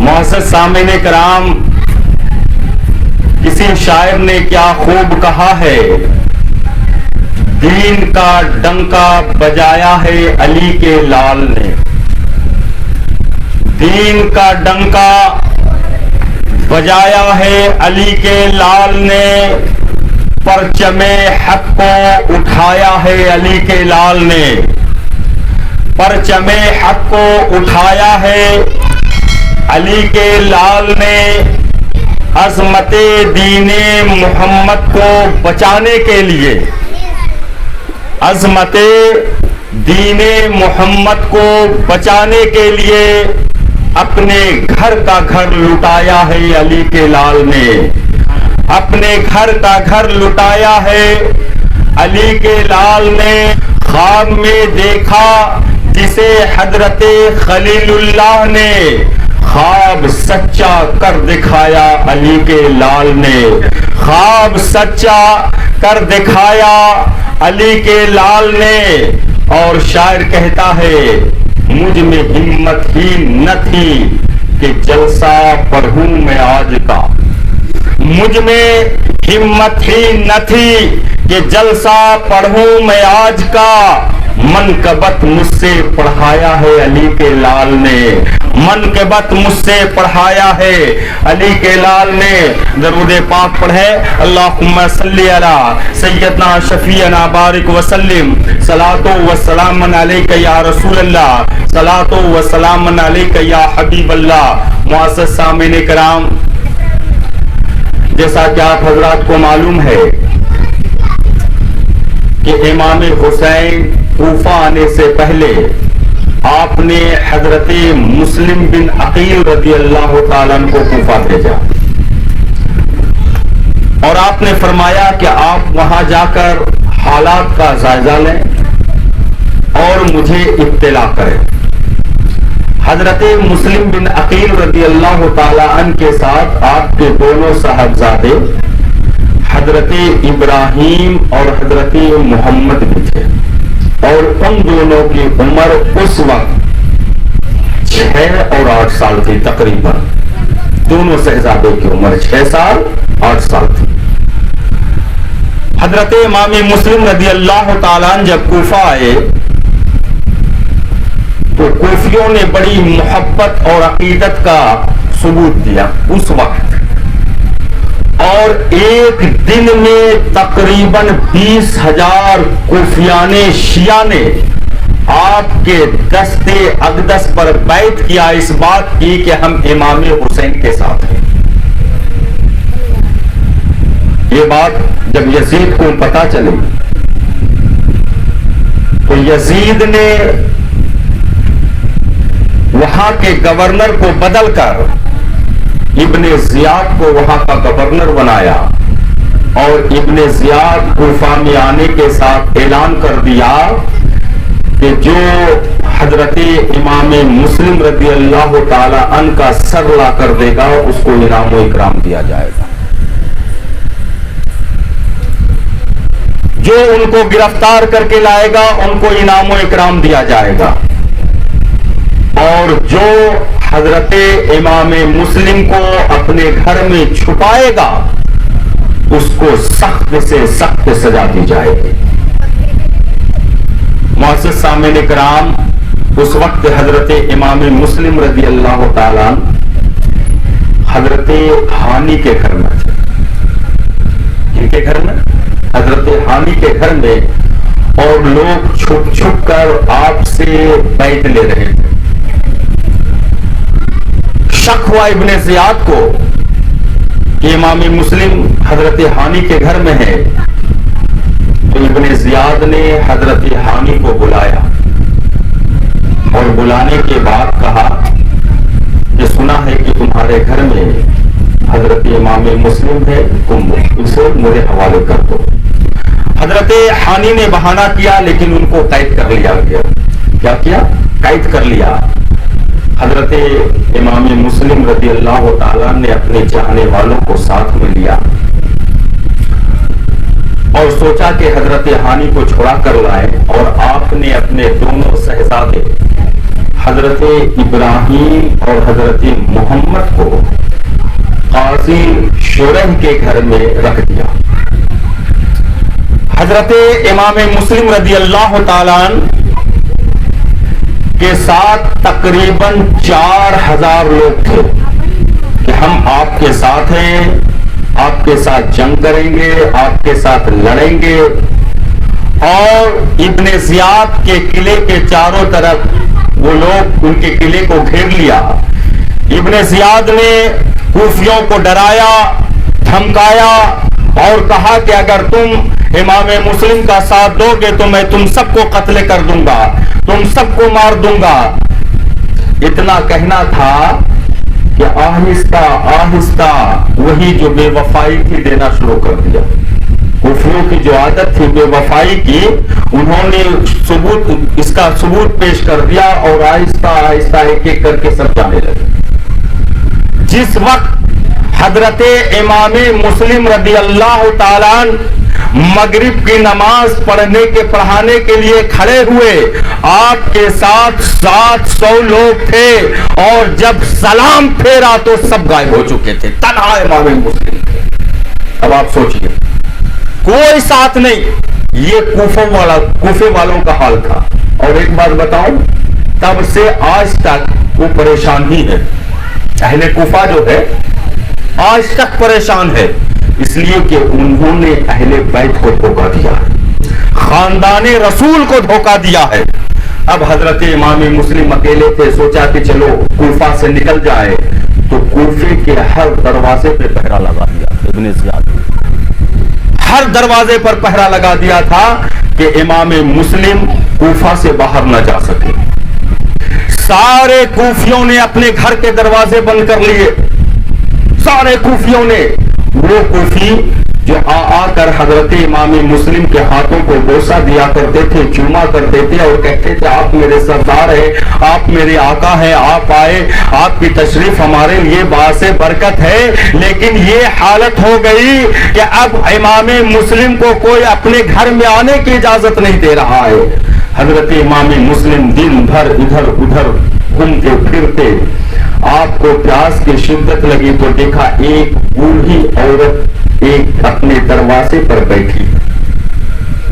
معزز سامعین کرام، کسی شاعر نے کیا خوب کہا ہے، دین کا ڈنکا بجایا ہے علی کے لال نے، دین کا ڈنکا بجایا ہے علی کے لال نے، پرچم حق کو اٹھایا ہے علی کے لال نے، پرچم حق کو اٹھایا ہے علی کے لال نے، عظمت دین محمد کو بچانے کے لیے، عظمت دین محمد کو بچانے کے لیے اپنے گھر کا گھر لٹایا ہے علی کے لال نے، اپنے گھر کا گھر لٹایا ہے علی کے لال نے۔ خواب میں دیکھا جسے حضرت خلیل اللہ نے، خواب سچا کر دکھایا علی کے لال نے، خواب سچا کر دکھایا علی کے لال نے۔ اور شاعر کہتا ہے، مجھ میں ہمت ہی نہ تھی کہ جلسہ پڑھوں میں آج کا، مجھ میں ہمت ہی نہ تھی کہ جلسہ پڑھوں میں آج کا، منقبت مجھ سے پڑھایا ہے علی کے لال نے، منقبت مجھ سے پڑھایا ہے علی کے لال نے۔ درود پاک پڑھے، اللہم صلی علی سیدنا شفیعنا بارک وسلم، صلاۃ و سلام علیک یا رسول اللہ، صلاۃ و سلام علیک یا حبیب اللہ۔ معزز سامعین کرام، جیسا کہ آپ حضرات کو معلوم ہے کہ امام حسین کوفہ آنے سے پہلے آپ نے حضرت مسلم بن عقیل رضی اللہ تعالیٰ عنہ کو کوفہ بھیجا، اور آپ نے فرمایا کہ آپ وہاں جا کر حالات کا جائزہ لیں اور مجھے اطلاع کریں۔ حضرت مسلم بن عقیل رضی اللہ تعالیٰ عنہ کے ساتھ آپ کے دونوں صاحبزادے حضرت ابراہیم اور حضرت محمد بھی تھے، اور ان دونوں کی عمر اس وقت 6 اور 8 سال تھی تقریباً، دونوں صاحبزادوں کی عمر 6 سال 8 سال تھی۔ حضرت امام مسلم رضی اللہ تعالیٰ عنہ جب کوفہ آئے تو کوفیوں نے بڑی محبت اور عقیدت کا ثبوت دیا اس وقت، اور ایک دن میں تقریباً 20,000 کوفیان شیعہ نے آپ کے دست اقدس پر بیعت کیا، اس بات کی کہ ہم امام حسین کے ساتھ ہیں۔ یہ بات جب یزید کو پتا چلی تو یزید نے وہاں کے گورنر کو بدل کر ابن زیاد کو وہاں کا گورنر بنایا، اور ابن زیاد کوفہ میں آنے کے ساتھ اعلان کر دیا کہ جو حضرت امام مسلم رضی اللہ تعالی عنہ کا سر لا کر دے گا اس کو انعام و اکرام دیا جائے گا، جو ان کو گرفتار کر کے لائے گا ان کو انعام و اکرام دیا جائے گا، اور جو حضرت امام مسلم کو اپنے گھر میں چھپائے گا اس کو سخت سے سخت سزا دی جائے گی۔ معزز سامعین کرام، اس وقت حضرت امام مسلم رضی اللہ تعالیٰ حضرت ہانی کے گھر میں تھے۔ کن کے گھر میں؟ حضرت ہانی کے گھر میں، اور لوگ چھپ چھپ کر آپ سے بیعت لے رہے تھے۔ شک ہوا ابن زیاد کو کہ امام مسلم حضرت ہانی کے گھر میں ہے، تو ابن زیاد نے حضرت ہانی کو بلایا، اور بلانے کے بعد کہا کہ سنا ہے کہ تمہارے گھر میں حضرت امام مسلم ہے، تم اسے میرے حوالے کر دو۔ حضرت ہانی نے بہانہ کیا، لیکن ان کو قید کر لیا گیا۔ کیا کیا؟ قید کر لیا۔ حضرت امام مسلم رضی اللہ تعالیٰ نے اپنے چاہنے والوں کو ساتھ میں لیا اور سوچا کہ حضرت ہانی کو چھڑا کر لائے، اور آپ نے اپنے دونوں صاحبزادے حضرت ابراہیم اور حضرت محمد کو قاضی شرح کے گھر میں رکھ دیا. حضرت امام مسلم رضی اللہ تعالیٰ کے ساتھ تقریباً 4000 لوگ تھے کہ ہم آپ کے ساتھ ہیں, آپ کے ساتھ جنگ کریں گے, آپ کے ساتھ لڑیں گے. اور ابن زیاد کے قلعے کے چاروں طرف وہ لوگ ان کے قلعے کو گھیر لیا. ابن زیاد نے کوفیوں کو ڈرایا, دھمکایا اور کہا کہ اگر تم امام مسلم کا ساتھ دو گے تو میں تم سب کو قتل کر دوں گا, تم سب کو مار دوں گا. اتنا کہنا تھا کہ آہستہ آہستہ وہی جو بے وفائی تھی دینا شروع کر دیا. کوفیوں کی جو عادت تھی بے وفائی کی, انہوں نے اس کا ثبوت پیش کر دیا اور آہستہ آہستہ ایک ایک کر کے سب جانے لگے. جس وقت حضرت امام مسلم رضی اللہ تعالیٰ مغرب کی نماز پڑھانے کے لیے کھڑے ہوئے, آپ کے ساتھ 700 لوگ تھے اور جب سلام پھیرا تو سب غائب ہو چکے تھے, تنہا امام مسلم تھے. اب آپ سوچئے, کوئی ساتھ نہیں. یہ کوفے والوں کا حال تھا. اور ایک بات بتاؤں, تب سے آج تک وہ پریشان ہی ہے. اہل کوفہ جو ہے آج تک پریشان ہے, اس لیے کہ انہوں نے اہل بیت کو دھوکا دیا ہے, خاندان رسول کو دھوکا دیا ہے. اب حضرت امام مسلم اکیلے تھے, سوچا کہ چلو کوفہ سے نکل جائے, تو کوفے کے ہر دروازے پہ پہرا لگا دیا. ابن زیاد ہر دروازے پر پہرا لگا دیا تھا کہ امام مسلم کوفہ سے باہر نہ جا سکے. سارے کوفیوں نے اپنے گھر کے دروازے بند کر لیے, سارے کوفیوں نے. وہ کوفی جو آ کر حضرت امام مسلم کے ہاتھوں کو بوسہ دیا کرتے تھے, چوما کرتے تھے اور کہتے تھے آپ میرے سردار ہیں, آپ میرے آقا ہیں, آپ آئے, آپ کی تشریف ہمارے لیے باعث برکت ہے. لیکن یہ حالت ہو گئی کہ اب امام مسلم کو کوئی اپنے گھر میں آنے کی اجازت نہیں دے رہا ہے. حضرت امام مسلم دن بھر ادھر ادھر گھومتے پھرتے, آپ کو پیاس کی شدت لگی تو دیکھا ایک بوڑھی عورت ایک اپنے دروازے پر بیٹھی.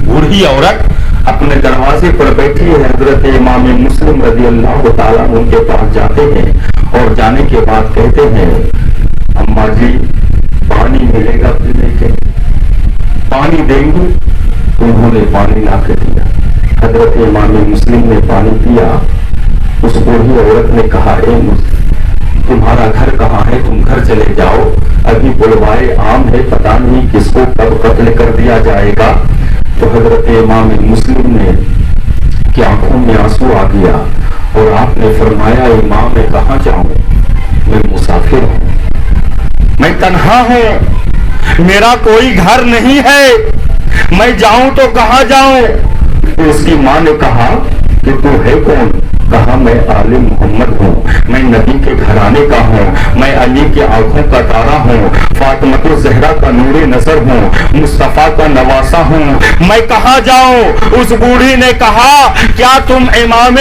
بوڑھی عورت اپنے دروازے پر بیٹھی ہے. حضرت امام مسلم رضی اللہ تعالیٰ ان کے پاس جاتے ہیں اور جانے کے بعد کہتے ہیں اماں جی پانی ملے گا پینے کے, پانی دیں گے. انہوں نے پانی لا کے دیا. حضرت امام مسلم نے پانی پیا. اس بوڑھی عورت نے کہا اے مسلم تمہارا گھر کہاں ہے, تم گھر چلے جاؤ, ابھی بلوائے عام ہے, پتہ نہیں کس کو کب قتل کر دیا جائے گا. تو حضرت امام مسلم نے کی آنکھوں میں آنسو آ گیا اور آپ نے فرمایا امام میں کہاں جاؤں, میں مسافر ہوں, میں تنہا ہوں, میرا کوئی گھر نہیں ہے, میں جاؤں تو کہاں جاؤں. تو اس کی ماں نے کہا کہ تو ہے کون؟ کہا میں آل محمد ہوں, میں نبی کے گھرانے کا ہوں, میں علی کے آنکھوں کا تارا ہوں, فاطمہ الزہرا کا نور نظر ہوں, مصطفیٰ کا نواسا ہوں, میں کہاں جاؤں. اس بوڑھی نے کہا کیا تم امام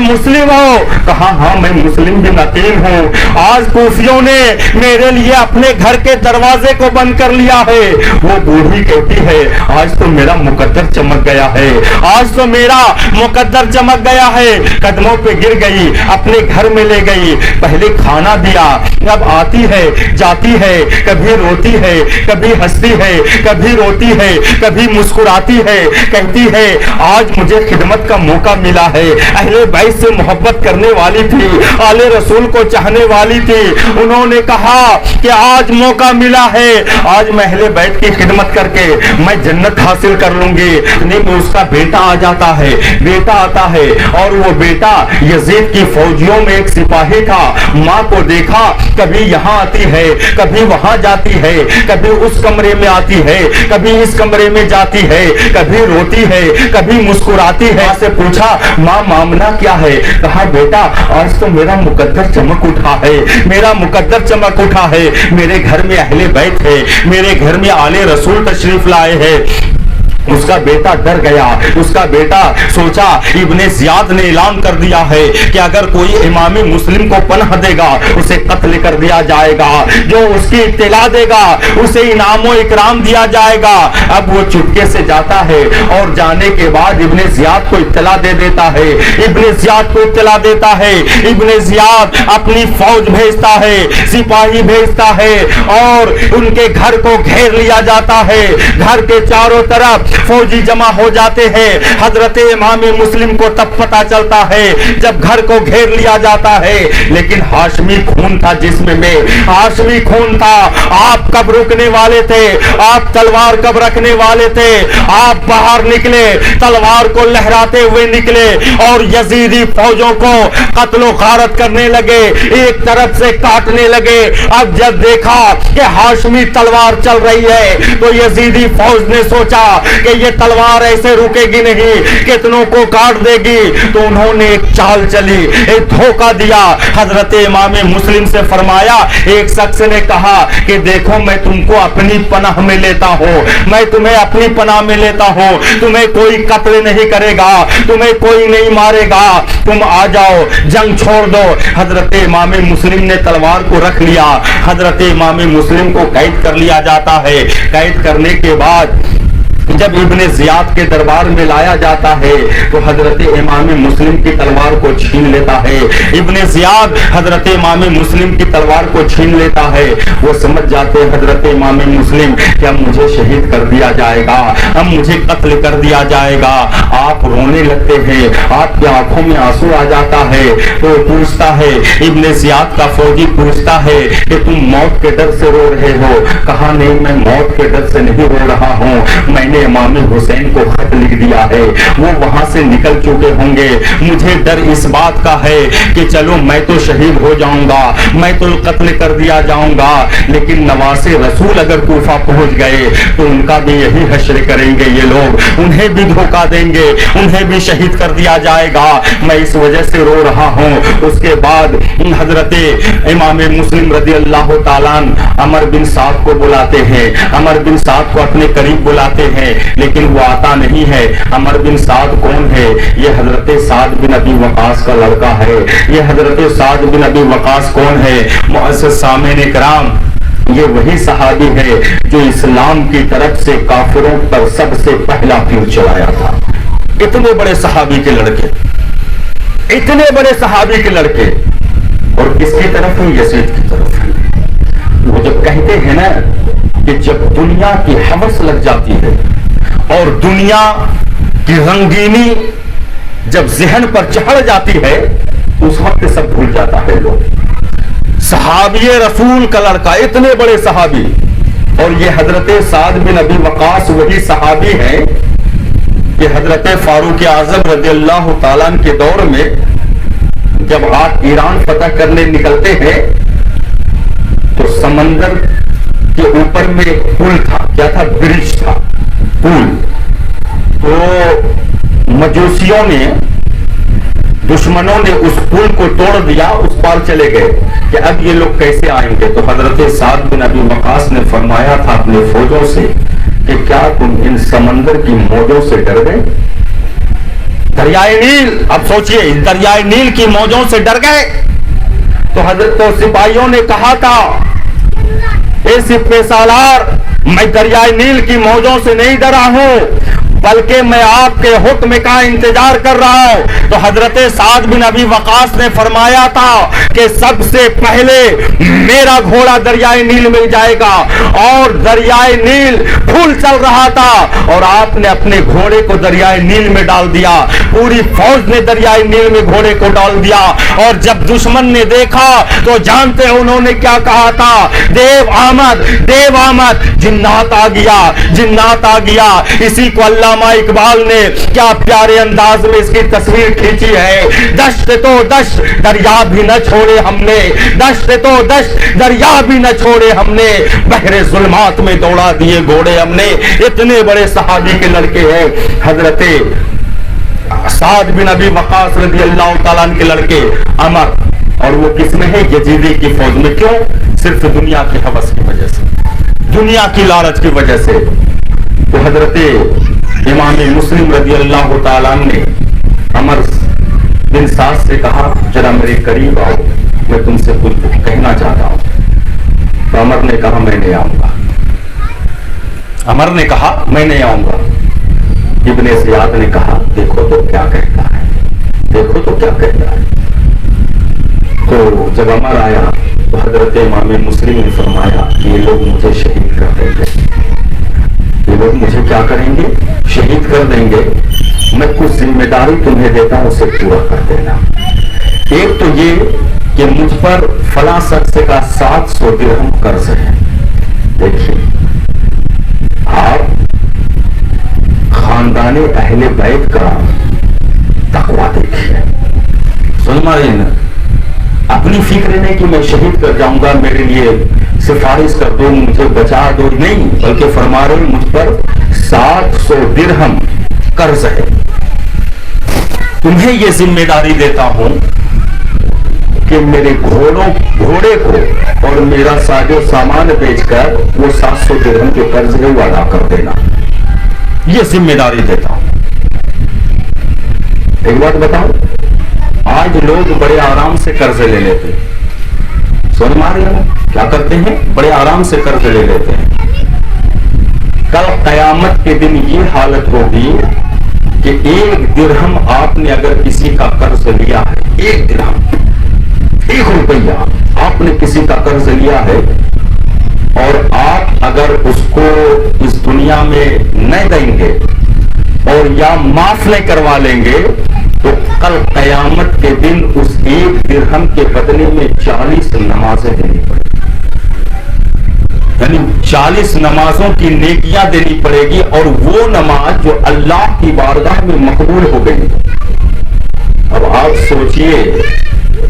مسلم ہو؟ کہا ہاں میں مسلم بن عقیل ہوں. آج کوفیوں نے میرے لیے اپنے گھر کے دروازے کو بند کر لیا ہے. وہ بوڑھی کہتی ہے آج تو میرا مقدر چمک گیا ہے, آج تو میرا مقدر چمک گیا ہے. قدموں پہ گر گئی, اپنے گھر میں لے گئی, پہلے کھانا دیا, اب آتی ہے جاتی ہے, کبھی روتی ہے کبھی ہنستی ہے, کبھی روتی ہے کبھی مسکراتی ہے. کہتی ہے آج مجھے خدمت کا موقع ملا ہے. اہل بیت سے محبت کرنے والی تھی, آل رسول کو چاہنے والی تھی. انہوں نے کہا کہ آج موقع ملا ہے, آج میں اہل بیت کی خدمت کر کے میں جنت حاصل کر لوں گی. نہیں اس کا بیٹا آ جاتا ہے, بیٹا آتا ہے اور وہ بیٹا یزید کی فوجیوں میں ایک سپاہی تھا. ماں کو دیکھا کبھی یہاں آتی ہے کبھی وہاں جاتی ہے, کبھی اس کمرے میں آتی ہے کبھی اس کمرے میں جاتی ہے, کبھی روتی ہے کبھی مسکراتی ہے. سے پوچھا ماں معاملہ کیا ہے؟ کہا بیٹا آج تو میرا مقدر چمک اٹھا ہے, میرا مقدر چمک اٹھا ہے. میرے گھر میں اہل بیت ہے, میرے گھر میں آل رسول تشریف لائے ہیں. اس کا بیٹا ڈر گیا. اس کا بیٹا سوچا ابن زیاد نے اعلان کر دیا ہے کہ اگر کوئی امام مسلم کو پناہ دے گا اسے قتل کر دیا جائے گا, جو اس کی اطلاع دے گا اسے انعام و اکرام دیا جائے گا. اب وہ چپکے سے جاتا ہے اور جانے کے بعد ابن زیاد کو اطلاع دے دیتا ہے. ابن زیاد کو اطلاع دیتا ہے. ابن زیاد اپنی فوج بھیجتا ہے, سپاہی بھیجتا ہے اور ان کے گھر کو گھیر لیا جاتا ہے. گھر کے چاروں طرف فوجی جمع ہو جاتے ہیں. حضرت امام مسلم کو تب پتہ چلتا ہے جب گھر کو گھیر لیا جاتا ہے, لیکن ہاشمی خون تھا جسم میں, ہاشمی خون تھا. آپ کب رکنے والے تھے؟ آپ تلوار کب رکھنے والے تھے؟ آپ باہر نکلے, تلوار کو لہراتے ہوئے نکلے اور یزیدی فوجوں کو قتل و غارت کرنے لگے, ایک طرف سے کاٹنے لگے. اب جب دیکھا کہ ہاشمی تلوار چل رہی ہے تو یزیدی فوج نے سوچا کہ یہ تلوار ایسے رکے گی نہیں, کتنوں کو کاٹ دے گی. تو انہوں نے ایک چال چلی, ایک دھوکہ دیا. حضرت امام مسلم سے فرمایا, ایک شخص نے کہا کہ دیکھو میں تم کو اپنی پناہ میں لیتا ہوں, میں تمہیں اپنی پناہ میں لیتا ہوں, تمہیں کوئی قتل نہیں کرے گا, تمہیں کوئی نہیں مارے گا, تم آ جاؤ, جنگ چھوڑ دو. حضرت امام مسلم نے تلوار کو رکھ لیا. حضرت امام مسلم کو قید کر لیا جاتا ہے. قید کرنے کے بعد جب ابن زیاد کے دربار میں لایا جاتا ہے تو حضرت امام مسلم کی تلوار کو چھین لیتا ہے. ابن زیاد حضرت امام مسلم کی تلوار کو چھین لیتا ہے. وہ سمجھ جاتے حضرت امام مسلم کہ اب مجھے شہید کر دیا جائے گا, اب مجھے قتل کر دیا جائے گا. آپ رونے لگتے ہیں, آپ کی آنکھوں میں آنسو آ جاتا ہے. تو پوچھتا ہے, ابن زیاد کا فوجی پوچھتا ہے کہ تم موت کے ڈر سے رو رہے ہو؟ کہا نہیں, میں موت کے ڈر سے نہیں رو رہا ہوں, میں نے امام حسین کو خط لکھ دیا ہے, وہ وہاں سے نکل چکے ہوں گے. مجھے ڈر اس بات کا ہے کہ چلو میں تو شہید ہو جاؤں گا, میں تو قتل کر دیا جاؤں گا, لیکن نواز رسول اگر کوفہ پہنچ گئے تو ان کا بھی یہی حشر کریں گے یہ لوگ, انہیں بھی دھوکہ دیں گے, انہیں بھی شہید کر دیا جائے گا. میں اس وجہ سے رو رہا ہوں. اس کے بعد حضرت امام مسلم رضی اللہ تعالیٰ عمر بن سعد کو بلاتے ہیں. عمر بن سعد کو اپنے قریب بلاتے ہیں, لیکن وہ آتا نہیں ہے. عمر بن سعد کون ہے؟ یہ حضرت سعد بن ابی وقاص کا لڑکا ہے. یہ حضرت سعد بن ابی وقاص کون ہے؟ معزز سامعین کرام, یہ وہی صحابی ہے جو اسلام کی طرف سے کافروں پر سب سے پہلا تیر چلایا تھا. اتنے بڑے صحابی کے لڑکے, اتنے بڑے صحابی کے لڑکے, اور کس کی طرف ہے؟ یزید کی طرف ہے. وہ جب کہتے ہیں نا کہ جب دنیا کی ہوس لگ جاتی ہے اور دنیا کی رنگینی جب ذہن پر چڑھ جاتی ہے اس وقت سب بھول جاتا ہے لوگ. صحابی رسول کا لڑکا, اتنے بڑے صحابی, اور یہ حضرت سعد بن ابی وقاص وہی صحابی ہیں کہ حضرت فاروق اعظم رضی اللہ تعالیٰ کے دور میں جب آپ ایران فتح کرنے نکلتے ہیں تو سمندر کے اوپر میں پل تھا. کیا تھا؟ برج تھا, پل. تو مجوسیوں نے, دشمنوں نے اس پل کو توڑ دیا, اس پار چلے گئے کہ اب یہ لوگ کیسے آئیں گے. تو حضرت سعد بن ابی وقاص نے فرمایا تھا اپنے فوجوں سے کہ کیا تم ان سمندر کی موجوں سے ڈر گئے؟ دریائے نیل, اب سوچئے, دریائے نیل کی موجوں سے ڈر گئے. تو حضرت سپاہیوں نے کہا تھا, اے سپہ سالار, میں دریائے نیل کی موجوں سے نہیں ڈرا ہوں, بلکہ میں آپ کے حکم کا انتظار کر رہا ہوں. تو حضرت سعد بن ابی وقاص نے فرمایا تھا کہ سب سے پہلے میرا گھوڑا دریائے نیل میں جائے گا, اور دریائے نیل پھول چل رہا تھا اور آپ نے اپنے گھوڑے کو دریائے نیل میں ڈال دیا. پوری فوج نے دریائے نیل میں گھوڑے کو ڈال دیا, اور جب دشمن نے دیکھا تو جانتے ہیں انہوں نے کیا کہا تھا؟ دیو آمد, دیو آمد, جنات آ گیا, جنات آ گیا. اسی کو علامہ اقبال نے کیا پیارے انداز میں اس کی تصویر کھینچی ہے. دشت تو دشت دریا بھی نہ چھوڑے ہم نے, دشت تو دشت دریا بھی نہ چھوڑے ہم نے, بحر ظلمات میں دوڑا دیے گھوڑے ہم نے. اتنے بڑے صحابی کے لڑکے ہیں حضرت سعد بن ابی وقاص رضی اللہ تعالیٰ عنہ کے لڑکے عمر, اور وہ کس میں ہے؟ یزیدی کی فوج میں. کیوں؟ صرف دنیا کی ہوس کی وجہ سے, دنیا کی لالچ کی وجہ سے. تو حضرت امام مسلم رضی اللہ تعالیٰ نے عمر بن سعد سے کہا ذرا میرے قریب آؤ، میں تم سے کچھ کہنا چاہتا ہوں۔ تو عمر نے کہا میں نہیں آؤں گا، عمر نے کہا میں نہیں آؤں گا۔ ابن زیاد نے کہا دیکھو تو کیا کہتا ہے، دیکھو تو کیا کہتا ہے۔ تو جب عمر آیا تو حضرت امام مسلم نے فرمایا کہ یہ لوگ مجھے شہید کر دیں گے، یہ لوگ مجھے کیا کریں گے، شہید کر دیں گے، میں کچھ ذمہ داری تمہیں دیتا ہوں، اسے پورا کر دینا۔ ایک تو یہ کہ مجھ پر فلاں شخص کا 700 درہم قرض ہے۔ دیکھیے آپ خاندان اہل بیت کا تقویٰ دیکھیے، سلمان اپنی فکر نہیں کہ میں شہید کر جاؤں گا، میرے لیے سفارش کر دو، مجھے بچا دو، نہیں، بلکہ فرما رہے مجھ پر 700 درہم قرض ہے، تمہیں یہ ذمہ داری دیتا ہوں کہ میرے گھوڑے کو اور میرا ساز و سامان بیچ کر وہ 700 درہم کے قرض ہے وہ ادا کر دینا، یہ ذمہ داری دیتا ہوں۔ ایک بات بتاؤ، آج لوگ بڑے آرام سے قرض لے لیتے ہیں، سن مارے کیا کرتے ہیں، بڑے آرام سے قرض لے لیتے ہیں۔ کل قیامت کے دن یہ حالت ہوگی کہ 1 درہم آپ نے اگر کسی کا قرض لیا ہے، 1 درہم، 1 روپیہ آپ نے کسی کا قرض لیا ہے اور آپ اگر اس کو اس دنیا میں نہیں دیں گے اور یا معاف نہیں کروا لیں گے تو کل قیامت کے دن اس 1 درہم کے بدلے میں 40 نمازیں دینی پڑیں گی، یعنی 40 نمازوں کی نیکیاں دینی پڑے گی، اور وہ نماز جو اللہ کی بارگاہ میں مقبول ہو گئی۔ اب آپ سوچئے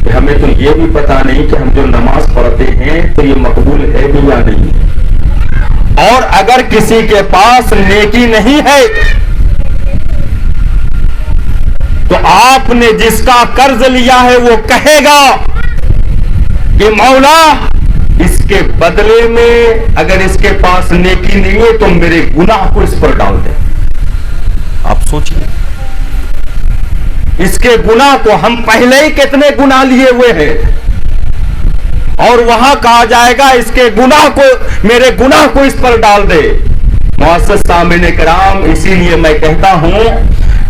کہ ہمیں تو یہ بھی پتا نہیں کہ ہم جو نماز پڑھتے ہیں تو یہ مقبول ہے بھی یا نہیں، اور اگر کسی کے پاس نیکی نہیں ہے تو آپ نے جس کا قرض لیا ہے وہ کہے گا کہ مولا اس کے بدلے میں اگر اس کے پاس نیکی نہیں ہے تو میرے گناہ کو اس پر ڈال دے۔ آپ سوچئے اس کے گناہ کو، ہم پہلے ہی کتنے گناہ لیے ہوئے ہیں، اور وہاں کہا جائے گا اس کے گناہ کو، میرے گناہ کو اس پر ڈال دے۔ معزز سامعین کرام، اسی لیے میں کہتا ہوں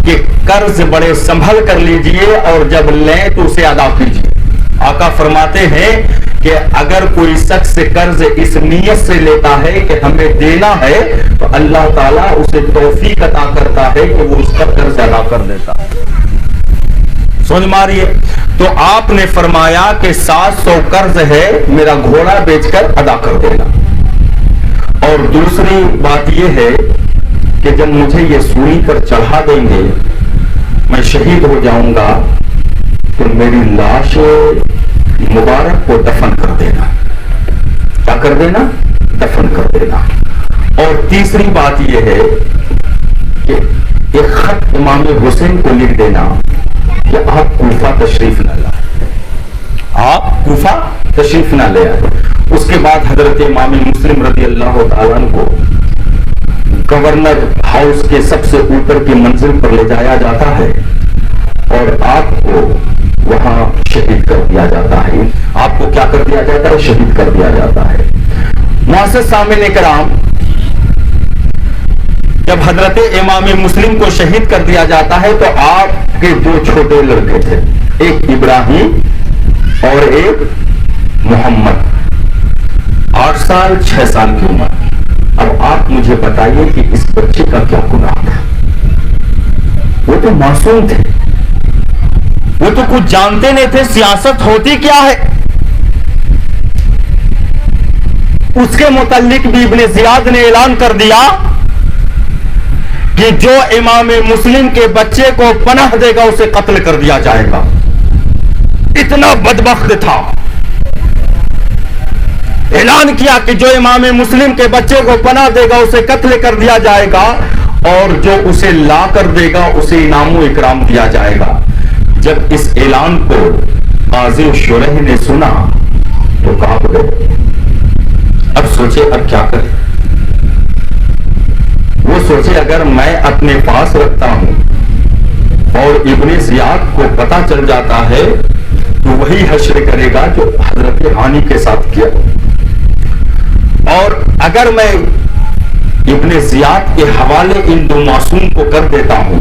کہ قرض بڑے سنبھل کر لیجئے اور جب لیں تو اسے ادا کیجئے۔ آقا فرماتے ہیں کہ اگر کوئی شخص قرض اس نیت سے لیتا ہے کہ ہمیں دینا ہے تو اللہ تعالیٰ اسے توفیق عطا کرتا ہے کہ وہ اس کا قرض ادا کر دیتا ہے۔ سمجھ ماریے، تو آپ نے فرمایا کہ 700 قرض ہے، میرا گھوڑا بیچ کر ادا کر دینا۔ اور دوسری بات یہ ہے کہ جب مجھے یہ سولی پر چڑھا دیں گے، میں شہید ہو جاؤں گا، تو میری لاش مبارک کو دفن کر دینا۔ کیا کر دینا؟ دفن کر دینا۔ اور تیسری بات یہ ہے کہ ایک خط امام حسین کو لکھ دینا کہ آپ کوفہ تشریف نہ لائیں، آپ کوفہ تشریف نہ لے آئے۔ اس کے بعد حضرت امام مسلم رضی اللہ تعالیٰ عنہ کو گورنر ہاؤس کے سب سے اوپر کی منزل پر لے جایا جاتا ہے اور آپ کو وہاں شہید کر دیا جاتا ہے۔ آپ کو کیا کر دیا جاتا ہے؟ شہید کر دیا جاتا ہے۔ معزز سامعین کرام، جب حضرت امام مسلم کو شہید کر دیا جاتا ہے تو آپ کے 2 چھوٹے لڑکے تھے، ایک ابراہیم اور ایک محمد، 8 سال 6 سال کی عمر۔ اب آپ مجھے بتائیے کہ اس بچے کا کیا گناہ تھا؟ وہ تو معصوم تھے، وہ تو کچھ جانتے نہیں تھے سیاست ہوتی کیا ہے۔ اس کے متعلق بھی ابن زیاد نے اعلان کر دیا کہ جو امام مسلم کے بچے کو پناہ دے گا اسے قتل کر دیا جائے گا۔ اتنا بدبخت تھا، اعلان کیا کہ جو امام مسلم کے بچے کو پناہ دے گا اسے قتل کر دیا جائے گا، اور جو اسے لا کر دے گا اسے انعام و اکرام دیا جائے گا۔ جب اس اعلان کو قاضی شرح نے سنا تو کانپ گئے۔ اب سوچے اب کیا کرے، وہ وہ سوچے اگر میں اپنے پاس رکھتا ہوں اور ابن زیاد کو پتا چل جاتا ہے تو وہی حشر کرے گا جو حضرت ہانی کے ساتھ کیا، اور اگر میں ابن زیاد کے حوالے ان دو معصوم کو کر دیتا ہوں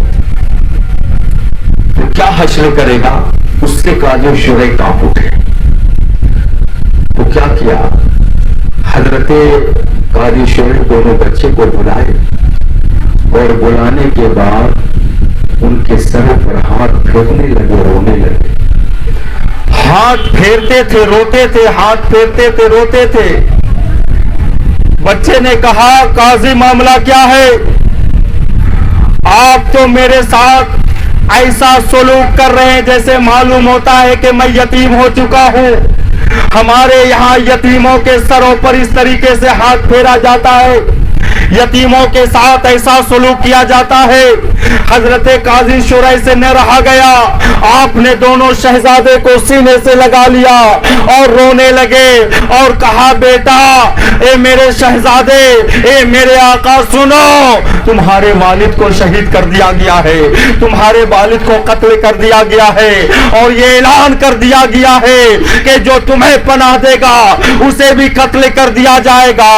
تو کیا حشر کرے گا؟ اس سے قاضی شرح کانپ اٹھے۔ تو کیا کیا؟ حضرت قاضی شرح دونوں بچے کو بلائے اور بلانے کے بعد ان کے سر پر ہاتھ پھیرنے لگے، رونے لگے۔ ہاتھ پھیرتے تھے، روتے تھے، ہاتھ پھیرتے تھے، روتے تھے۔ بچے نے کہا قاضی معاملہ کیا ہے؟ آپ تو میرے ساتھ ایسا سلوک کر رہے ہیں جیسے معلوم ہوتا ہے کہ میں یتیم ہو چکا ہوں۔ ہمارے یہاں یتیموں کے سروں پر اس طریقے سے ہاتھ پھیرا جاتا ہے، یتیموں کے ساتھ ایسا سلوک کیا جاتا ہے۔ حضرت قاضی شرح سے نہ رہا گیا، آپ نے دونوں شہزادے کو سینے سے لگا لیا اور رونے لگے اور کہا بیٹا، اے میرے شہزادے، اے میرے آقا، سنو، تمہارے والد کو شہید کر دیا گیا ہے، تمہارے والد کو قتل کر دیا گیا ہے، اور یہ اعلان کر دیا گیا ہے کہ جو تمہیں پناہ دے گا اسے بھی قتل کر دیا جائے گا۔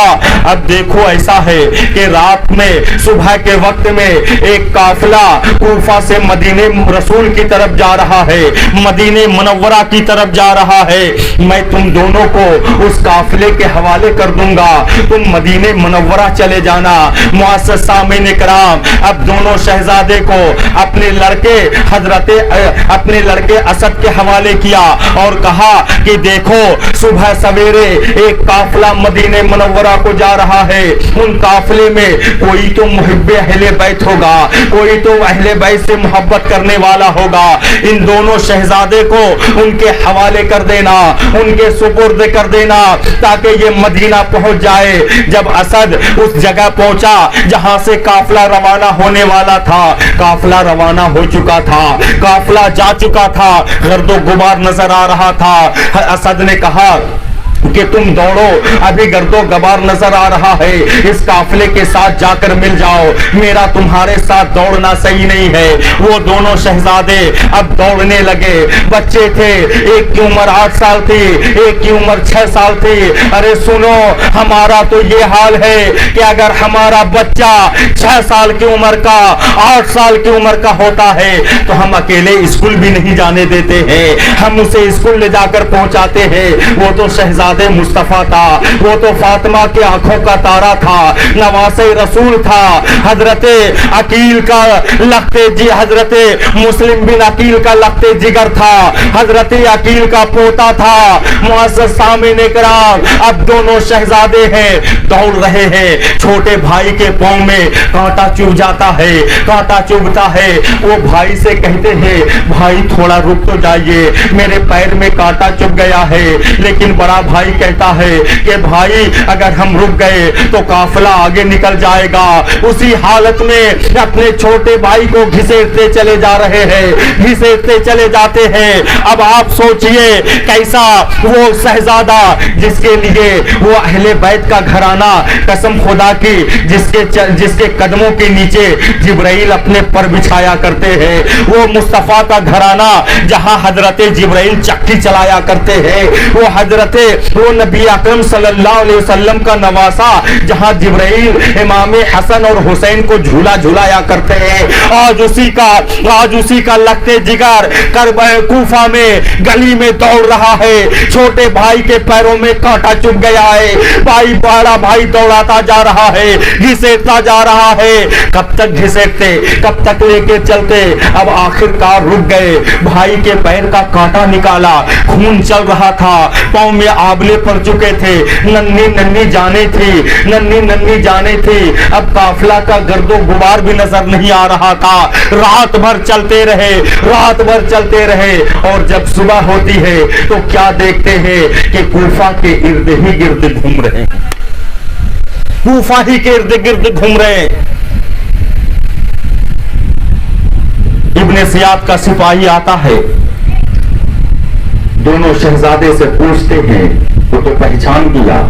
اب دیکھو ایسا ہے کہ رات میں صبح کے وقت میں ایک قافلہ کوفہ سے مدینے رسول کی طرف جا رہا ہے، مدینے منورہ کی طرف جا رہا ہے۔ میں تم دونوں کو اس قافلے کے حوالے کر دوں گا، تم مدینے منورہ چلے جانا۔ معزز سامعین کرام، اب دونوں شہزادے کو اپنے لڑکے اسد کے حوالے کیا اور کہا کہ دیکھو صبح سویرے ایک قافلہ مدینے منورہ کو جا رہا ہے، ان قافلے میں کوئی تو محب اہل بیت ہوگا، کوئی تو اہل بیت سے محبت کرنے والا ہوگا۔ ان دونوں شہزادے کو ان کے حوالے کر دینا، ان کے سپرد کر دینا تاکہ یہ مدینہ پہنچ جائے۔ جب اسد اس جگہ پہنچا جہاں سے قافلہ روانہ ہونے والا تھا، قافلہ روانہ ہو چکا تھا، قافلہ جا چکا تھا، گرد و غبار نظر آ رہا تھا۔ اسد نے کہا کہ تم دوڑو، ابھی گرد و غبار نظر آ رہا ہے، اس قافلے کے ساتھ جا کر مل جاؤ، میرا تمہارے ساتھ دوڑنا صحیح نہیں ہے۔ وہ دونوں شہزادے اب دوڑنے لگے، بچے تھے، ایک کی عمر 8 سال تھی، ایک کی عمر 6 سال تھی۔ ارے سنو، ہمارا تو یہ حال ہے کہ اگر ہمارا بچہ 6 سال کی عمر کا، 8 سال کی عمر کا ہوتا ہے تو ہم اکیلے اسکول بھی نہیں جانے دیتے ہیں، ہم اسے اسکول لے جا کر پہنچاتے ہیں۔ وہ تو شہزادے مصطفیٰ تھا، وہ تو فاطمہ کی آنکھوں کا تارا تھا، نواسے رسول تھا، حضرت عقیل کا لختے جی، حضرت مسلم بن عقیل کا لختے جگر تھا، حضرت عقیل کا پوتا تھا۔ معزز سامعین کرام، اب دونوں شہزادے ہیں، دوڑ رہے ہیں، چھوٹے بھائی کے پاؤں میں کانٹا چبھ جاتا ہے، کانٹا چبھتا ہے۔ وہ بھائی سے کہتے ہیں بھائی تھوڑا رک تو جائیے، میرے پیر میں کانٹا چبھ گیا ہے۔ لیکن بڑا بھائی کہتا ہے کہ بھائی اگر ہم رک گئے تو قافلہ آگے نکل جائے گا۔ اسی حالت میں اپنے چھوٹے بھائی کو گھسیٹتے چلے جا رہے ہیں، گھسیٹتے چلے جاتے ہیں۔ اب آپ سوچئے کیسا وہ شہزادہ جس کے لیے وہ اہل بیت کا گھرانہ، قسم خدا کی، جس کے قدموں کے نیچے جبرائیل اپنے پر بچھایا کرتے ہیں، وہ مصطفیٰ کا گھرانہ جہاں حضرت جبرائیل چکی چلایا کرتے ہیں، وہ نبی اکرم صلی اللہ علیہ وسلم کا نواسا جہاں جبرائیل امام حسن اور حسین کو جھولا جھولایا کرتے ہیں، آج اسی کا لگتے جگر کوفہ میں گلی میں دوڑ رہا ہے۔ چھوٹے بھائی کے پیروں میں کانٹا چبھ گیا ہے، بڑا بھائی دوڑاتا جا رہا ہے، گھسیٹتا جا رہا ہے۔ کب تک گھسیٹتے، کب تک لے کے چلتے؟ اب آخر کار رک گئے، بھائی کے پیر کا کانٹا نکالا، خون چل رہا تھا، پاؤں میں آبلے پڑ چکے تھے، ننھی جانے تھی۔ اب قافلہ کا گرد و غبار بھی نظر نہیں آ رہا تھا۔ رات بھر چلتے رہے اور جب صبح ہوتی ہے تو کیا دیکھتے ہیں کہ کوفہ کے ارد ہی گرد گھوم رہے ہیں، کوفہ ہی کے ارد گرد گھوم رہے ہیں۔ ابن زیاد کا سپاہی آتا ہے، دونوں شہزادے سے پوچھتے ہیں، وہ تو پہچان گیا،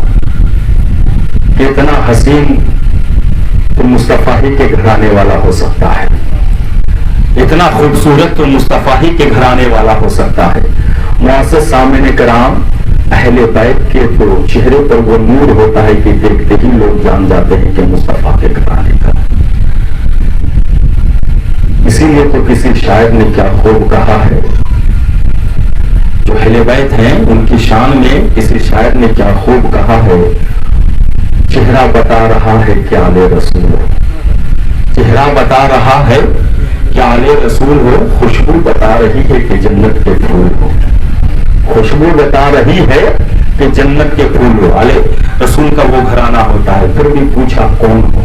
کتنا حسین تو مصطفیٰ ہی کے گھرانے والا ہو سکتا ہے، اتنا خوبصورت تو مصطفیٰ ہی کے گھرانے والا ہو سکتا ہے۔ معزز سامعین کرام، اہل بیت کے تو چہرے پر وہ نور ہوتا ہے کہ دیکھتے ہی لوگ جان جاتے ہیں کہ مصطفیٰ کے گھرانے کا۔ اسی لیے تو کسی شاعر نے کیا خوب کہا ہے، جو اہل بیت ہیں ان کی شان میں کسی شاعر نے کیا خوب کہا ہے، چہرہ بتا رہا ہے کہ آل رسول ہو، چہرہ بتا رہا ہے کہ آل رسول ہو، خوشبو بتا رہی ہے کہ جنت کے پھول ہو، خوشبو بتا رہی ہے کہ جنت کے پھول ہو۔ آل رسول کا وہ گھرانہ ہوتا ہے۔ پھر بھی پوچھا کون ہو،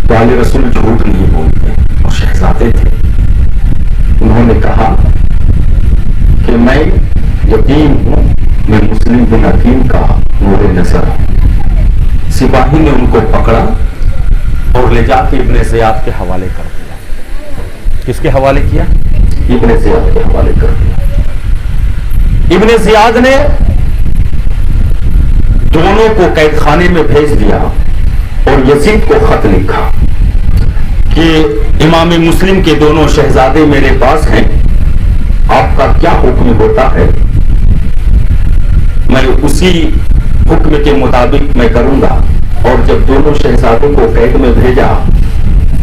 تو آل رسول جھوٹ نہیں بولتے اور شہزادے تھے۔ انہوں نے کہا کہ میں یتیم ہوں، میں مسلم بن عقیل کا نور نظر ہوں۔ سپاہی نے ان کو پکڑا اور لے جا کے ابن زیاد کے حوالے کر دیا۔ کس کے حوالے کیا؟ ابن زیاد کے حوالے کر دیا۔ ابن زیاد نے دونوں کو قید خانے میں بھیج دیا اور یزید کو خط لکھا کہ امام مسلم کے دونوں شہزادے میرے پاس ہیں، آپ کا کیا حکم ہوتا ہے، میں اسی حکم کے مطابق میں کروں گا۔ اور جب دونوں شہزادوں کو قید میں بھیجا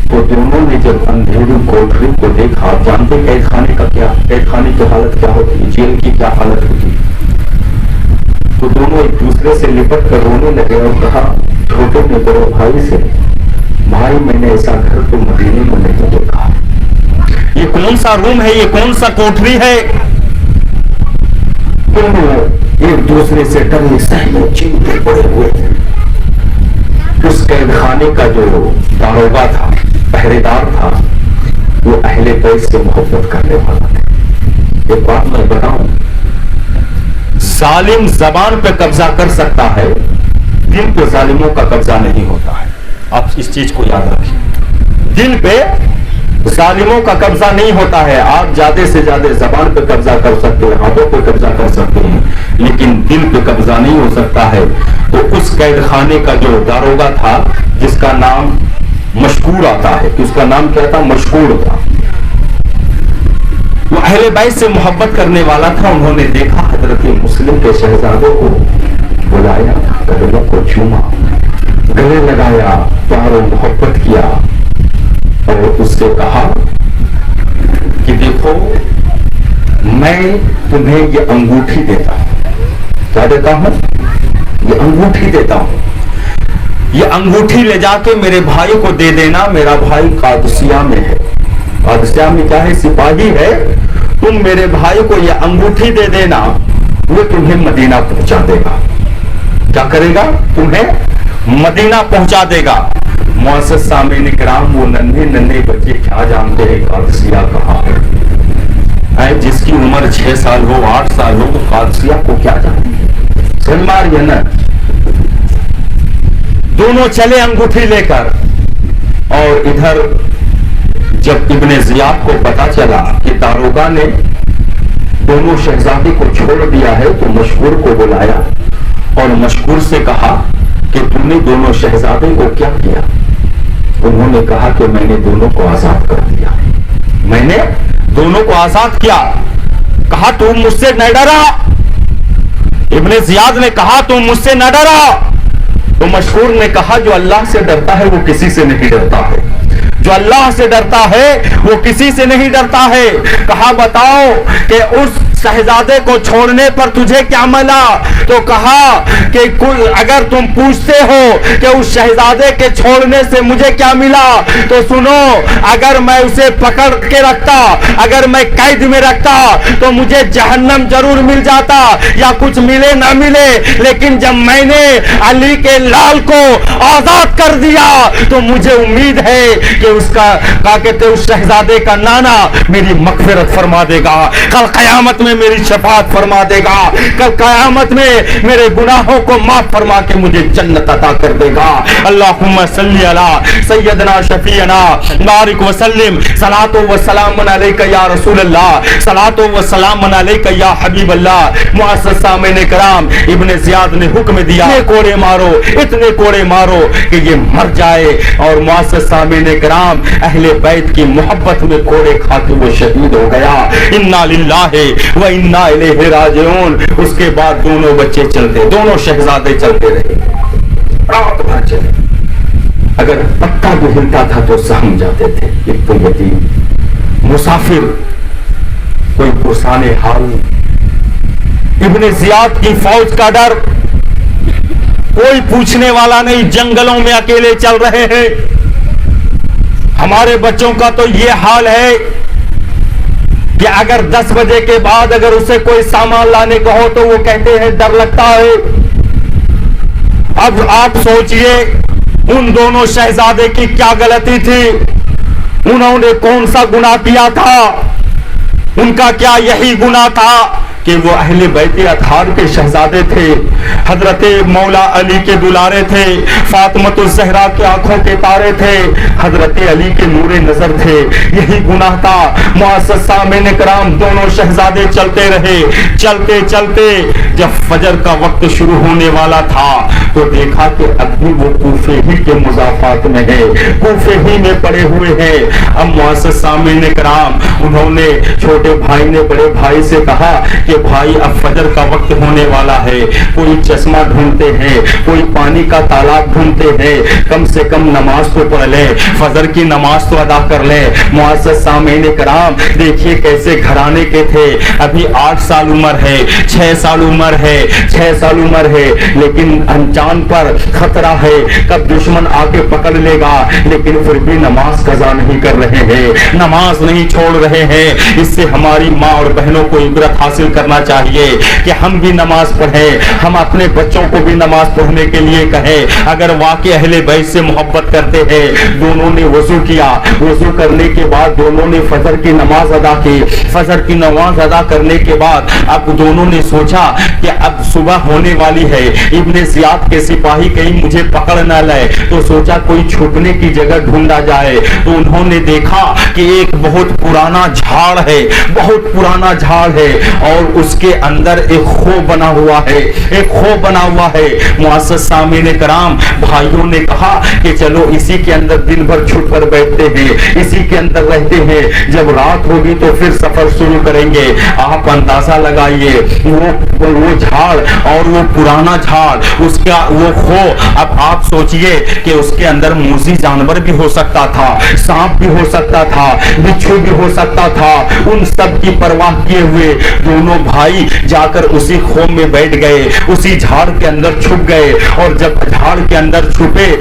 تو دونوں نے جب اندھیری کوٹری کو دیکھا، آپ جانتے قید خانے کا کیا، قید خانے کی حالت کیا ہوتی ہے، جیل کی کیا حالت ہوتی ہے، تو دونوں ایک دوسرے سے لپٹ کر رونے لگے اور کہا چھوٹے نے بڑے بھائی سے، بھائی میں نے ایسا گھر تو مدینے میں نہیں دیکھا، یہ کون سا روم ہے، یہ کون سا کوٹری ہے۔ دونوں ایک دوسرے سے ڈرے سہمے چینتے پڑے ہوئے تھے۔ اس قید خانے کا جو داروغہ تھا، پہرے دار تھا، وہ اہل بیت سے محبت کرنے والا تھا۔ ایک بات میں بتاؤں، ظالم زبان پہ قبضہ کر سکتا ہے، دل پہ ظالموں کا قبضہ نہیں ہوتا ہے۔ آپ اس چیز کو یاد رکھیں، دل پہ ظالموں کا قبضہ نہیں ہوتا ہے۔ آپ زیادہ سے زیادہ زبان پہ قبضہ کر سکتے ہیں، ہاتھوں پہ قبضہ کر سکتے ہیں، لیکن دل پہ قبضہ نہیں ہو سکتا ہے۔ تو اس قید خانے کا جو داروغہ تھا، جس کا نام مشکور آتا ہے، کہ اس کا نام کیا تھا، مشکور تھا، وہ اہل بیت سے محبت کرنے والا تھا۔ انہوں نے دیکھا حضرت مسلم کے شہزادوں کو، بلایا، قدموں کو چوما، گلے لگایا، پیار و محبت کیا اور اس سے کہا کہ دیکھو میں تمہیں یہ انگوٹھی دیتا ہوں، کیا دیتا ہوں، یہ انگوٹھی دیتا ہوں، یہ انگوٹھی لے جا کے میرے بھائی کو دے دینا، میرا بھائی قادسیہ میں ہے، قادسیہ میں کیا ہے، سپاہی ہے، تم میرے بھائی کو یہ انگوٹھی دے دینا، وہ تمہیں مدینہ پہنچا دے گا۔ کیا کرے گا، تمہیں مدینہ پہنچا دے گا۔ معزز سامعین کرام، وہ ننھے ننھے بچے کیا جانتے ہیں قادسیہ کہاں ہے، جس کی عمر 6 سال ہو، 8 سال ہو، تو قادسیہ کو کیا جانتے ہیں، سلمار یہ نا۔ دونوں چلے انگوٹھی لے کر، اور ادھر جب ابن زیاد کو پتا چلا کہ داروغہ نے دونوں شہزادے کو چھوڑ دیا ہے، تو مشکور کو بلایا اور مشکور سے کہا کہ تم نے دونوں شہزادے کو کیا کیا؟ انہوں نے کہا کہ میں نے دونوں کو آزاد کر دیا، میں نے دونوں کو آزاد کیا۔ کہا تم مجھ سے نہ ڈرا، ابن زیاد نے کہا تم مجھ سے نہ ڈرا، تو مشکور نے کہا جو اللہ سے ڈرتا ہے وہ کسی سے نہیں ڈرتا ہے، جو اللہ سے ڈرتا ہے وہ کسی سے نہیں ڈرتا ہے۔ کہا بتاؤ کہ اس شہزادے کو چھوڑنے پر تجھے کیا ملا؟ تو کہا کہ اگر تم پوچھتے ہو کہ اس شہزادے کے چھوڑنے سے مجھے کیا ملا، تو سنو، اگر میں اسے پکڑ کے رکھتا، اگر میں قید میں رکھتا تو مجھے جہنم ضرور مل جاتا، یا کچھ ملے نہ ملے، لیکن جب میں نے علی کے لال کو آزاد کر دیا تو مجھے امید ہے کہ کہا کہتے اس شہزادے کا نانا میری مغفرت فرما دے گا، کل قیامت میں میری شفاعت فرما دے گا، کل قیامت میں میرے گناہوں کو معاف فرما کے مجھے جنت عطا کر دے گا۔ اللہم صلی علی سیدنا شفیعنا بارک وسلم، صلاۃ و سلام علیک یا رسول اللہ، صلاۃ و سلام علیک یا حبیب اللہ۔ معزز سامعین کرام، ابن زیاد نے حکم دیا اتنے کوڑے مارو، اتنے کوڑے مارو کہ یہ مر جائے، اور معزز سامعین کرام اہل بیت کی محبت میں کوڑے کھا کے وہ شہید ہو گیا۔ انا للہ و انا الیہ راجعون۔ اس کے بعد دونوں بچے چلتے، دونوں شہزادے چلتے رہے، رات بھر چلے، اگر پتا بھی ہلتا تھا تو سہم جاتے تھے۔ ایک تو یتیم مسافر، کوئی پرسان حال، ابن زیاد کی فوج کا ڈر، کوئی پوچھنے والا نہیں، جنگلوں میں اکیلے چل رہے ہیں۔ ہمارے بچوں کا تو یہ حال ہے کہ اگر 10 بجے کے بعد اگر اسے کوئی سامان لانے کا ہو تو وہ کہتے ہیں ڈر لگتا ہے۔ اب آپ سوچئے ان دونوں شہزادے کی کیا غلطی تھی، انہوں نے کون سا گناہ کیا تھا؟ ان کا کیا یہی گناہ تھا کہ وہ اہل بیت اطہار کے شہزادے تھے، حضرت مولا علی کے دلارے تھے، فاطمۃ الزہرا کی آنکھوں کے تارے تھے، حضرت علی کے نور نظر تھے، یہی گناہ تھا۔ معزز سامعین کرام، دونوں شہزادے چلتے رہے، چلتے چلتے جب فجر کا وقت شروع ہونے والا تھا تو دیکھا کہ اب بھی وہ کوفے ہی کے مضافات میں ہے، کوفے ہی میں پڑے ہوئے ہیں۔ اب معزز سامعین کرام، انہوں نے چھوٹے بھائی نے بڑے بھائی سے کہا کہ بھائی اب فجر کا وقت ہونے والا ہے، کوئی چشمہ ڈھونڈتے ہیں، کوئی پانی کا تالاب ڈھونڈتے ہیں، کم سے کم نماز تو پڑھ لیں، فجر کی نماز تو ادا کر لیں۔ معزز سامعین کرام، دیکھیے کیسے گھرانے کے تھے، ابھی 8 سال عمر ہے، 6 سال عمر ہے، 6 سال عمر ہے، لیکن انجان پر خطرہ ہے، کب دشمن آ کے پکڑ لے گا، لیکن پھر بھی نماز قضا نہیں کر رہے ہیں، نماز نہیں چھوڑ رہے ہیں۔ اس سے ہماری ماں اور بہنوں کو عبرت حاصل کرنا چاہیے کہ ہم بھی نماز پڑھیں، ہم اپنے بچوں کو بھی نماز پڑھنے کے لیے کہیں۔ اگر واقعی اہل بیت سے محبت کرتے ہیں، دونوں نے وضو کیا، وضو کرنے کے بعد دونوں نے فجر کی نماز ادا کی، فجر کی نماز ادا کرنے کے بعد اب دونوں نے سوچا کہ اب صبح ہونے والی ہے، ابن زیاد کے سپاہی کہیں مجھے پکڑ نہ لائے، تو سوچا کوئی چھپنے کی جگہ ڈھونڈا جائے۔ تو انہوں نے دیکھا کہ ایک بہت پرانا جھاڑ ہے، بہت پرانا جھاڑ ہے، اور اس کے اندر ایک خو بنا ہوا ہے، ایک خو بنا ہوا ہے۔ معزز سامعین کرام، بھائیوں نے کہا کہ چلو اسی کے اندر دن بھر چھپ کر بیٹھتے ہیں، اسی کے اندر رہتے ہیں، جب رات ہوگی تو پھر سفر شروع کریں گے۔ آپ اندازہ لگائیے وہ جھاڑ اور وہ پرانا جھاڑ، اس کا وہ خو، اب آپ سوچئے کہ اس کے اندر موذی جانور بھی ہو سکتا تھا، سانپ بھی ہو سکتا تھا، بچھو بھی ہو سکتا تھا۔ ان سب کی پرواہ کیے ہوئے دونوں بھائی جا کر اسی خو میں بیٹھ گئے، اسی جھاڑ کے اندر چھپ گئے، اور جب جھاڑ کے اندر چھپے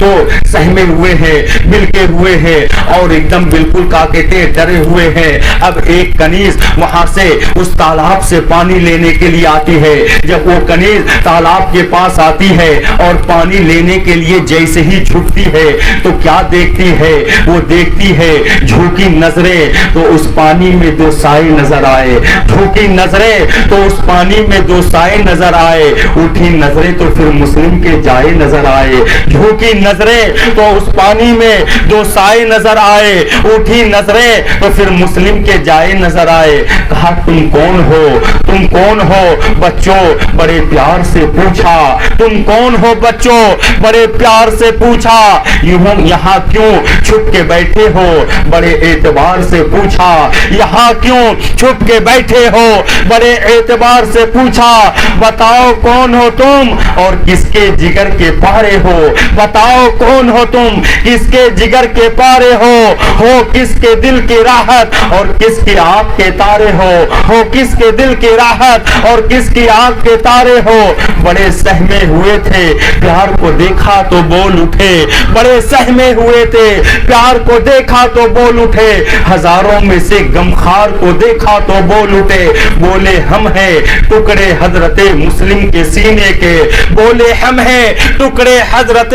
تو سہمے ہوئے ہیں، ملکے ہوئے ہیں، اور ایک دم بالکل کا کہتے ڈرے ہوئے ہیں۔ اب ایک کنیز وہاں سے اس تالاب سے پانی لینے کے لیے آتی ہے۔ جب وہ کنیز تالاب کے پاس آتی ہے اور پانی لینے کے لیے جیسے ہی جھکتی ہے تو کیا دیکھتی ہے؟ وہ دیکھتی ہے جھوکی نظریں تو اس پانی میں 2 سائے نظر آئے، جھوکی نظریں تو اس پانی میں 2 سائے نظر آئے، اٹھی نظریں تو پھر مسلم کے جائے نظر آئے، جھوکی نظریں تو اس پانی میں 2 سائے نظر آئے، اٹھی نظریں تو پھر مسلم کے جائے نظر آئے۔ کہا تم کون ہو؟ تم کون ہو؟ بچوں بڑے پیار سے پوچھا، تم کون ہو بچوں؟ بڑے پیار سے پوچھا، یہاں کیوں چھپ کے بیٹھے ہو؟ بڑے اعتبار سے پوچھا، یہاں کیوں چھپ کے بیٹھے ہو؟ بڑے اعتبار سے پوچھا، بتاؤ کون ہو تم اور کس کے جگر کے پارے ہو؟ بتاؤ کون ہو تم، کس کے جگر کے پارے ہو کس کے دل کی راحت اور کس کی آنکھ کے تارے ہو کس کے دل کی راحت اور کس کی آنکھ کے تارے ہو۔ بڑے سہمے ہوئے تھے، پیار کو دیکھا تو بول اٹھے، بڑے سہمے ہوئے تھے، پیار کو دیکھا تو بول اٹھے، ہزاروں میں سے غمخوار کو دیکھا تو بول اٹھے، بولے ہم ہیں ٹکڑے حضرت مسلم کے سینے کے، بولے ہم ہیں ٹکڑے حضرت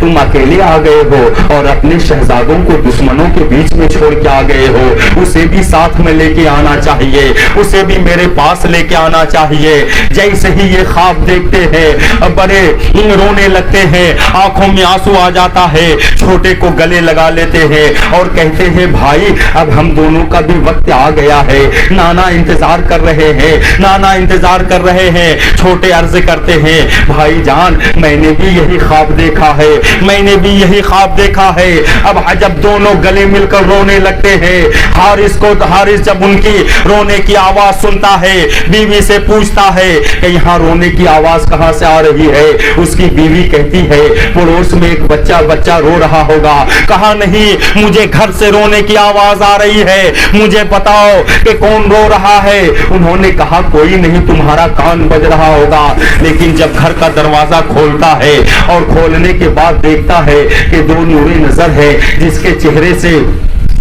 تم اکیلے آ گئے ہو اور اپنے شہزادوں کو دشمنوں کے بیچ میں چھوڑ کے آ گئے ہو، اسے بھی ساتھ میں لے کے آنا چاہیے، اسے بھی میرے پاس لے کے آنا چاہیے۔ جیسے ہی یہ خواب دیکھتے ہیں بڑے رونے لگتے ہیں، آنکھوں میں آنسو آ جاتا ہے، چھوٹے کو گلے لگا لیتے ہیں اور کہتے ہیں بھائی اب ہم دونوں کا بھی وقت آ گیا ہے، نانا انتظار کر رہے ہیں، نانا انتظار کر رہے ہیں۔ چھوٹے عرض کرتے ہیں بھائی جان میں نے بھی یہی خواب دیکھا ہے، میں نے بھی یہی خواب دیکھا ہے۔ اب جب دونوں گلے مل کر رونے لگتے ہیں، حارث جب ان کی رونے کی آواز سنتا ہے، بیوی سے پوچھتا ہے کہ یہاں رونے کی آواز کہاں سے آ رہی ہے؟ اس کی بیوی کہتی ہے پڑوس میں ایک بچہ رو رہا ہوگا۔ کہا نہیں، مجھے گھر سے رونے کی آواز آ رہی ہے، مجھے بتاؤ کہ کون رو رہا ہے؟ انہوں نے کہا کوئی نہیں، تمہارا کان بج رہا ہوگا۔ لیکن جب گھر کا دروازہ کھولتا ہے اور کھولنے کے بعد دیکھتا ہے کہ دو نور نظر ہے جس کے چہرے سے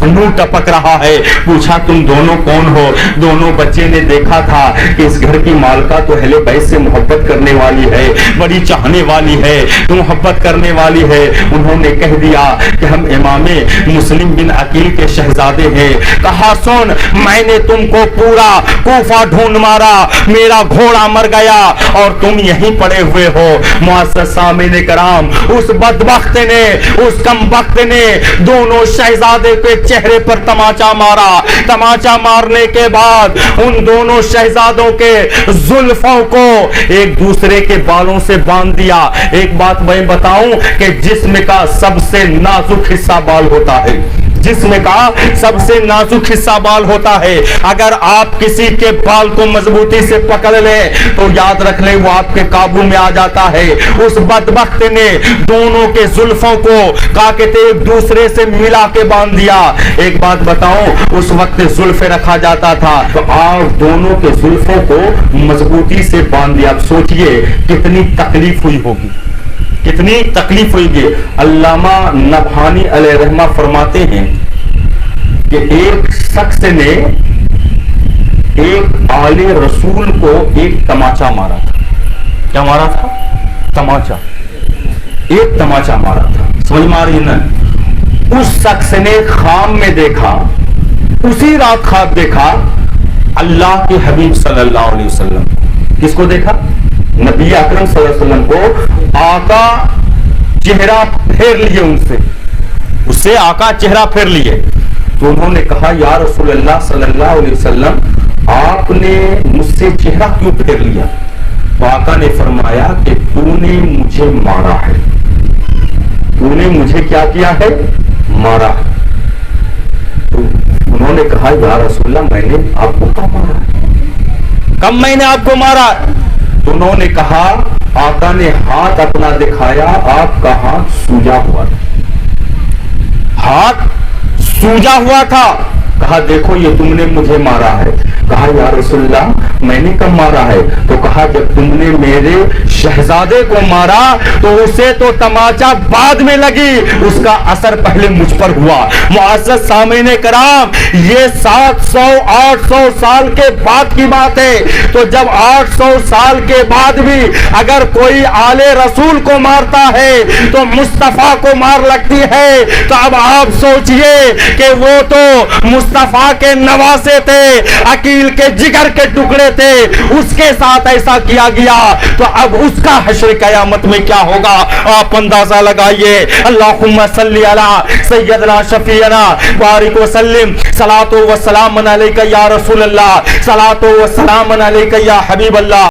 نور ٹپک رہا ہے، پوچھا تم دونوں کون ہو؟ دونوں بچے نے دیکھا تھا کہ اس گھر کی مالکہ تو اہل بیت سے محبت کرنے والی ہے، بڑی چاہنے والی ہے، محبت کرنے والی ہے۔ انہوں نے کہہ دیا کہ ہم امام مسلم بن عقیل کے شہزادے ہیں۔ کہا سن، میں نے تم کو پورا کوفہ ڈھونڈ مارا، میرا گھوڑا مر گیا اور تم یہیں پڑے ہوئے ہو۔ معزز سامعین کرام، اس بدبخت نے، اس کمبخت نے دونوں شہزادے کے چہرے پر تماچا مارا۔ تماچا مارنے کے بعد ان دونوں شہزادوں کے زلفوں کو ایک دوسرے کے بالوں سے باندھ دیا۔ ایک بات میں بتاؤں کہ جسم کا سب سے نازک حصہ بال ہوتا ہے، جسم کا سب سے نازک حصہ بال ہوتا ہے۔ اگر آپ کسی کے بال کو مضبوطی سے پکڑ لیں تو یاد رکھ لیں وہ آپ کے قابو میں آ جاتا ہے۔ اس بدبخت نے دونوں کے زلفوں کو کاکتے ایک دوسرے سے ملا کے باندھ دیا۔ ایک بات بتاؤں، اس وقت زلفیں رکھا جاتا تھا تو آپ دونوں کے زلفوں کو مضبوطی سے باندھ دیا۔ اب سوچئے کتنی تکلیف ہوئی ہوگی، کتنی تکلیف ہوئی گی۔ علامہ نبہانی علیہ رحمہ فرماتے ہیں کہ ایک شخص نے ایک آل رسول کو ایک تماچا مارا تھا۔ کیا مارا تھا؟ تماچا، ایک تماچا مارا تھا۔ سمجھ میں آ رہی ہے نا؟ اس شخص نے خواب میں دیکھا، اسی رات خواب دیکھا اللہ کے حبیب صلی اللہ علیہ وسلم۔ کس کو دیکھا؟ نبی اکرم صلی اللہ علیہ وسلم کو۔ آقا چہرہ پھیر لیے ان سے آقا چہرہ پھیر لیے تو انہوں نے کہا یا رسول اللہ صلی اللہ علیہ وسلم آپ نے مجھ سے چہرہ کیوں پھیر لیا؟ تو آقا نے فرمایا کہ تو نے مجھے مارا ہے، تو نے مجھے کیا کیا ہے؟ مارا ہے۔ تو انہوں نے کہا یا رسول اللہ میں نے آپ کو کب مارا؟ کب میں نے آپ کو مارا؟ تو انہوں نے کہا آقا نے ہاتھ اپنا دکھایا، آپ کا ہاتھ سوجا ہوا تھا، ہاتھ سوجا ہوا تھا۔ کہا دیکھو یہ تم نے مجھے مارا ہے۔ کہا یا رسول اللہ میں نے کب مارا ہے؟ تو کہا جب تم نے میرے شہزادے کو مارا تو اسے تو تماچا بعد میں لگی، اس کا اثر پہلے مجھ پر ہوا۔ معزز سامعین کرام، یہ 700-800 سال کے بعد کی بات ہے۔ تو جب 800 سال کے بعد بھی اگر کوئی آل رسول کو مارتا ہے تو مصطفیٰ کو مار لگتی ہے، تو اب آپ سوچئے کہ وہ تو مصطفیٰ کے نواسے تھے، عقیل کے جگر کے ٹکڑے تھے، اس کے ساتھ ایسا کیا گیا تو اب اس کا حشر قیامت میں کیا ہوگا آپ اندازہ لگائیے۔ اللہم صلی علی سیدنا شفیعنا بارک وسلم، صلاۃ و سلام علیک یا رسول اللہ، صلاۃ و سلام علیک یا حبیب اللہ۔